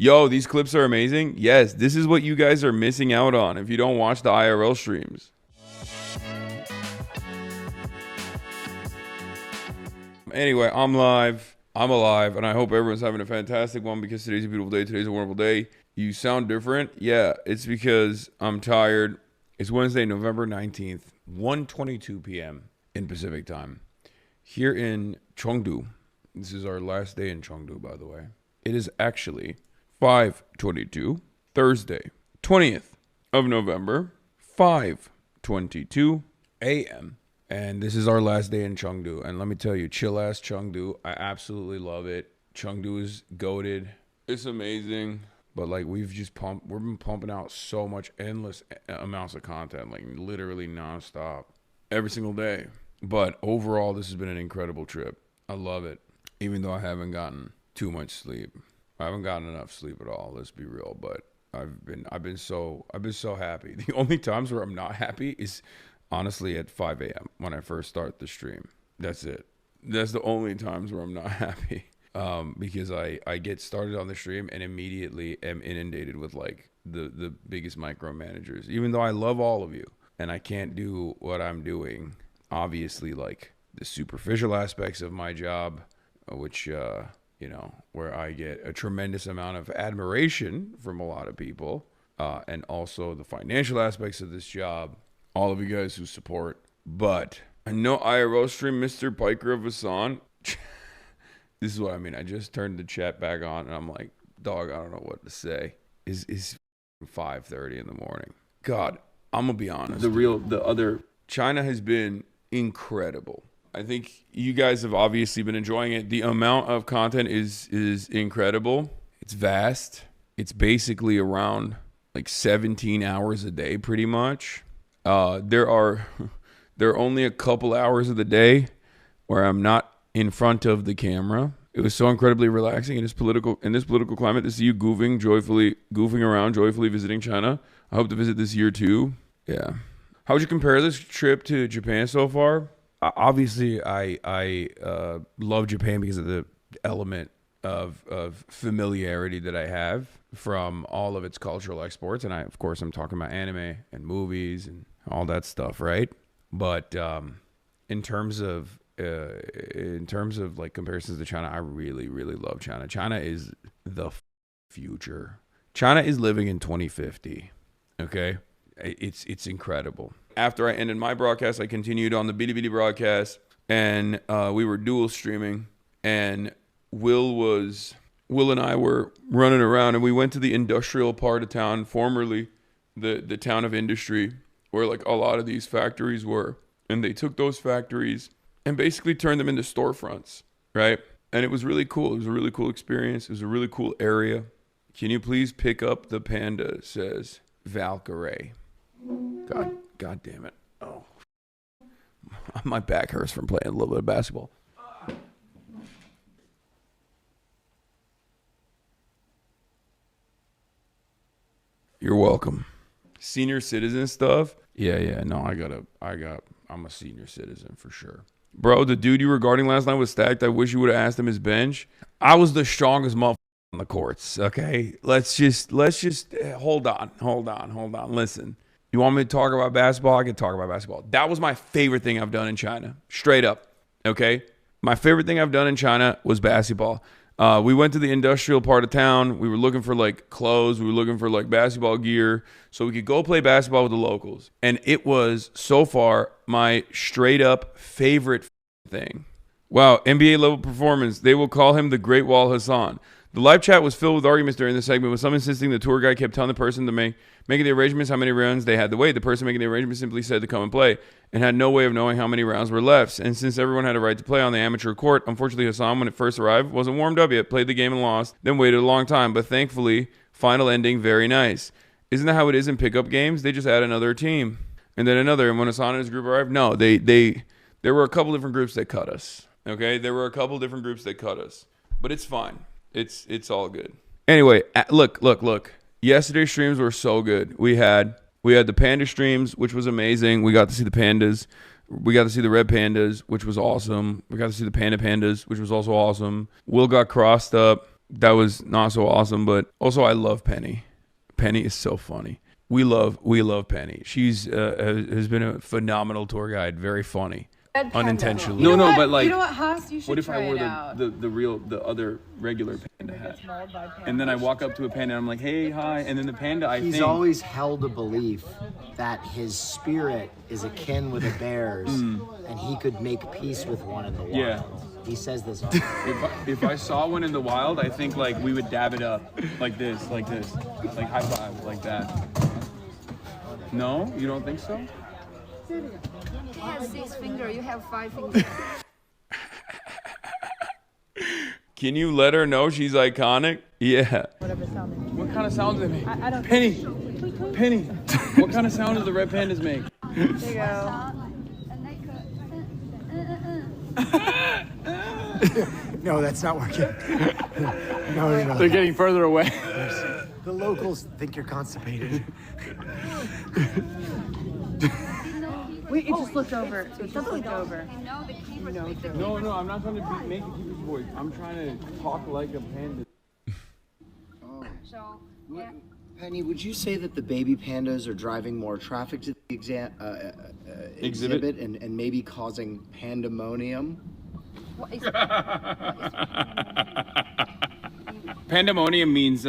Yo, these clips are amazing. Yes, this is what you guys are missing out on if you don't watch the IRL streams. Anyway, I'm live. I'm alive, and I hope everyone's having a fantastic one because today's a beautiful day. Today's a wonderful day. You sound different? Yeah, it's because I'm tired. It's Wednesday, November 19th, 1:22 p.m. in Pacific time. Here in Chengdu. This is our last day in Chengdu, by the way. It is actually 5:22, Thursday, 20th of November, 5:22 a.m. And this is our last day in Chengdu. And let me tell you, chill ass Chengdu. I absolutely love it. Chengdu is goated. It's amazing. But like we've been pumping out so much endless amounts of content, like literally nonstop every single day. But overall, this has been an incredible trip. I love it. Even though I haven't gotten too much sleep. I haven't gotten enough sleep at all, let's be real. But I've been so happy. The only times where I'm not happy is honestly at 5 a.m. when I first start the stream. That's it. That's the only times where I'm not happy. Because I get started on the stream and immediately am inundated with like the biggest micromanagers. Even though I love all of you and I can't do what I'm doing, obviously like the superficial aspects of my job, which where I get a tremendous amount of admiration from a lot of people, and also the financial aspects of this job, all of you guys who support. But I know IRL stream Mr. Piker of Hasan. This is what I mean. I just turned the chat back on and I'm like, dog, I don't know what to say. Is 5:30 in the morning. God, I'm gonna be honest. China has been incredible. I think you guys have obviously been enjoying it. The amount of content is incredible. It's vast. It's basically around like 17 hours a day, pretty much. There are only a couple hours of the day where I'm not in front of the camera. It was so incredibly relaxing in this political climate to see you goofing around, joyfully visiting China. I hope to visit this year too. Yeah. How would you compare this trip to Japan so far? Obviously, I love Japan because of the element of familiarity that I have from all of its cultural exports, and of course I'm talking about anime and movies and all that stuff, right? But in terms of like comparisons to China, I really love China. China is the future. China is living in 2050. Okay, it's incredible. After I ended my broadcast, I continued on the Bilibili broadcast, and we were dual streaming. And Will and I were running around, and we went to the industrial part of town, formerly the town of industry, where like a lot of these factories were. And they took those factories and basically turned them into storefronts, right? And it was really cool. It was a really cool experience. It was a really cool area. Can you please pick up the Panda, says Valkyrie. God damn it. Oh. My back hurts from playing a little bit of basketball. You're welcome. Senior citizen stuff? Yeah. No, I'm a senior citizen for sure. Bro, the dude you were guarding last night was stacked. I wish you would have asked him his bench. I was the strongest motherfucker on the courts, okay? Let's just hold on. Listen. You want me to talk about basketball? I can talk about basketball. That was my favorite thing I've done in China. Straight up. Okay? My favorite thing I've done in China was basketball. We went to the industrial part of town. We were looking for like clothes. We were looking for like basketball gear so we could go play basketball with the locals. And it was so far my straight up favorite thing. Wow, NBA level performance. They will call him the Great Wall Hasan. The live chat was filled with arguments during this segment, with some insisting the tour guide kept telling the person to making the arrangements how many rounds they had to wait. The person making the arrangements simply said to come and play and had no way of knowing how many rounds were left. And since everyone had a right to play on the amateur court, unfortunately Hasan, when it first arrived, wasn't warmed up yet, played the game and lost, then waited a long time. But thankfully, final ending, very nice. Isn't that how it is in pickup games? They just add another team and then another. And when Hasan and his group arrived, no, there were a couple different groups that cut us. Okay, there were a couple different groups that cut us. But it's fine. It's all good. Anyway, look. Yesterday's streams were so good. We had the panda streams, which was amazing. We got to see the pandas. We got to see the red pandas, which was awesome. We got to see the pandas, which was also awesome. Will got crossed up. that was not so awesome. But also, I love Penny. Penny is so funny. We love Penny. She's has been a phenomenal tour guide. Very funny. Unintentionally. No, but like, you know what, Haas, you should what if try I wore it out. the other regular panda hat, and then I walk up to a panda and I'm like, hey, hi, and then the panda, He's always held a belief that his spirit is akin with a bear's, and he could make peace with one in the wild. Yeah. He says this often. if I saw one in the wild, I think like we would dab it up like this, like high five, like that. No, you don't think so? He has 6 fingers, you have 5 fingers. Can you let her know she's iconic? Yeah. What kind of sound do they make? I don't Penny! Penny! What kind of sound does the red pandas make? There you go. No, that's not working. No. They're getting further away. The locals think you're constipated. Wait, it just looked over. It just looked over. No, I'm not trying to make the keeper's voice. I'm trying to talk like a panda. So, yeah. Penny, would you say that the baby pandas are driving more traffic to the exhibit and maybe causing pandemonium? What is Pandemonium means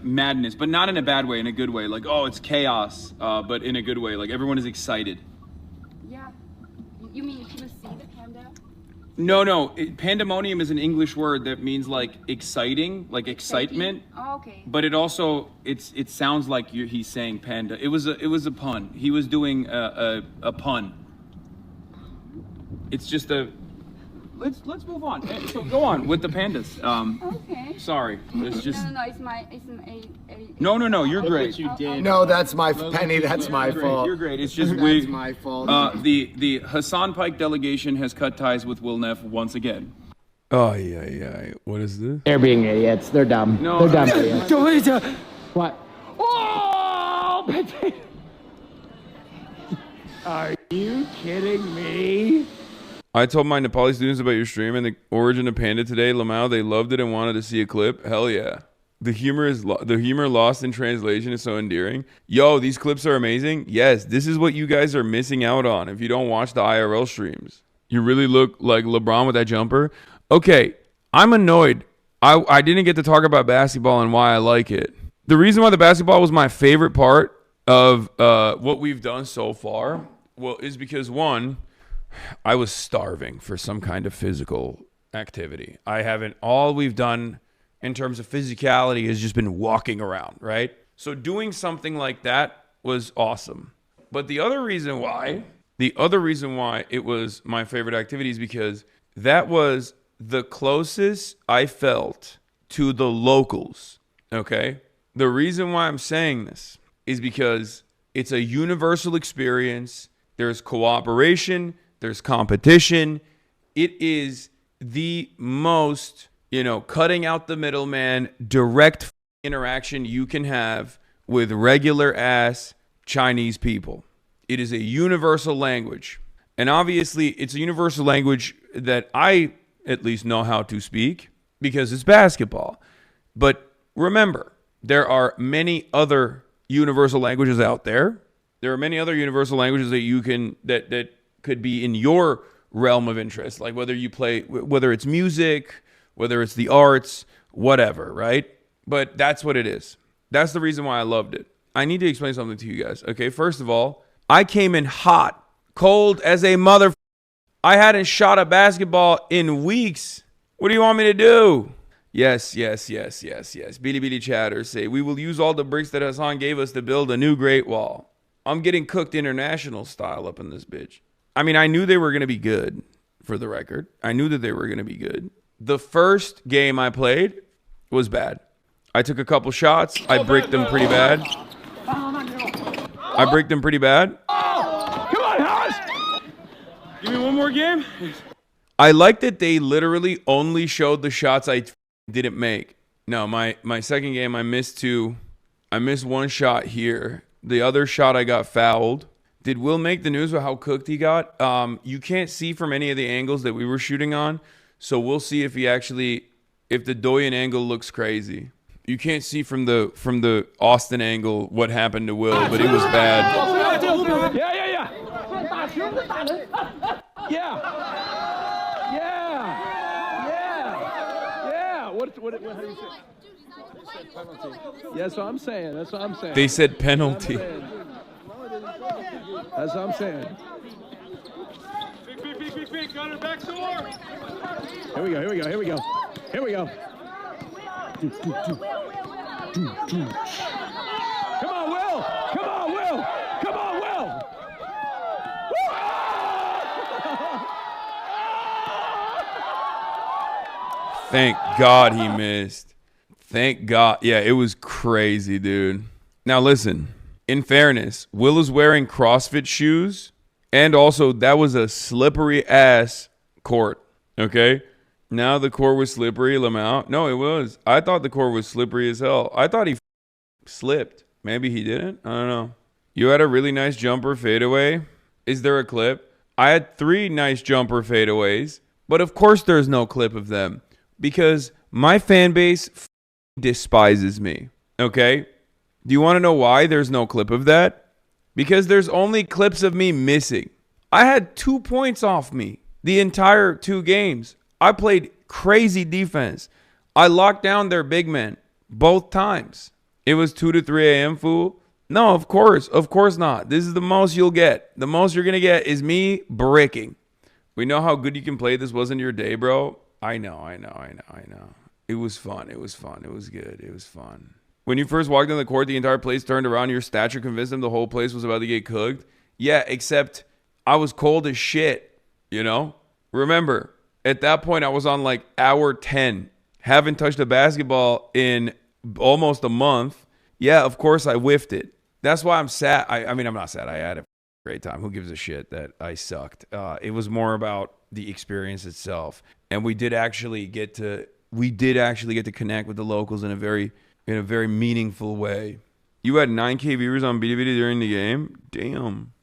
madness, but not in a bad way, in a good way. Like, oh, it's chaos, but in a good way. Like, everyone is excited. Yeah. You mean people see the panda? No. Pandemonium is an English word that means like exciting, like excitement. Oh, okay. But it also it sounds like he's saying panda. It was a pun. He was doing a pun. It's just a. Let's move on. So go on with the pandas. Okay. Sorry, it's just. No, it's my. No. You're great. You did. No, that's my Penny. That's my fault. You're great. It's just that's my fault. The Hasan Pike delegation has cut ties with Will Neff once again. Oh yeah. What is this? They're being idiots. They're dumb. No, they're dumb idiots. What? Oh! Are you kidding me? I told my Nepali students about your stream and the origin of Panda today. Lamau, they loved it and wanted to see a clip. Hell yeah. The humor lost in translation is so endearing. Yo, these clips are amazing. Yes, this is what you guys are missing out on if you don't watch the IRL streams. You really look like LeBron with that jumper. Okay, I'm annoyed. I didn't get to talk about basketball and why I like it. The reason why the basketball was my favorite part of what we've done so far, is because one, I was starving for some kind of physical activity. All we've done in terms of physicality has just been walking around, right? So doing something like that was awesome. But the other reason why it was my favorite activity is because that was the closest I felt to the locals, okay? The reason why I'm saying this is because it's a universal experience. There's cooperation. There's competition. It is the most, cutting out the middleman, direct interaction you can have with regular ass Chinese people. It is a universal language. And obviously, it's a universal language that I at least know how to speak because it's basketball. But remember, there are many other universal languages out there. There are many other universal languages that you can, that could be in your realm of interest, like whether it's music, whether it's the arts, whatever, right? But that's what it is. That's the reason why I loved it. I need to explain something to you guys. Okay, first of all, I came in hot, cold as a mother. I hadn't shot a basketball in weeks. What do you want me to do? Yes. Bilibili chatters say, we will use all the bricks that Hasan gave us to build a new Great Wall. I'm getting cooked international style up in this bitch. I mean, I knew they were going to be good, for the record. I knew that they were going to be good. The first game I played was bad. I took a couple shots. I bricked them pretty bad. Come on, Haas! Give me one more game. I like that they literally only showed the shots I didn't make. No, my second game, I missed two. I missed one shot here. The other shot I got fouled. Did Will make the news with how cooked he got? You can't see from any of the angles that we were shooting on, so we'll see if if the Doyen angle looks crazy. You can't see from the Austin angle what happened to Will, but it was bad. Yeah. What how do you say? Penalty. Yeah, that's what I'm saying. That's what I'm saying. They said penalty. That's what I'm saying. Big, got her back some more. Here we go. Come on, Will! Thank God he missed. Thank God. Yeah, it was crazy, dude. Now listen, in fairness, Will is wearing CrossFit shoes, and also that was a slippery ass court. Okay? Now the court was slippery, Lamau. No, it was. I thought the court was slippery as hell. I thought he slipped. Maybe he didn't. I don't know. You had a really nice jumper fadeaway. Is there a clip? I had 3 nice jumper fadeaways, but of course there's no clip of them because my fan base despises me. Okay? Do you want to know why there's no clip of that? Because there's only clips of me missing. I had 2 points off me the entire 2 games. I played crazy defense. I locked down their big men both times. It was 2 to 3 a.m., fool. No, of course not. This is the most you'll get. The most you're going to get is me bricking. We know how good you can play. This wasn't your day, bro. I know. It was fun. It was good. It was fun. When you first walked on the court, the entire place turned around. Your stature convinced them the whole place was about to get cooked. Yeah, except I was cold as shit, you know? Remember, at that point, I was on like hour 10. Haven't touched a basketball in almost a month. Yeah, of course I whiffed it. That's why I'm sad. I mean, I'm not sad. I had a great time. Who gives a shit that I sucked? It was more about the experience itself. And we did actually get to connect with the locals in a very meaningful way. You had 9K viewers on Bilibili during the game? Damn.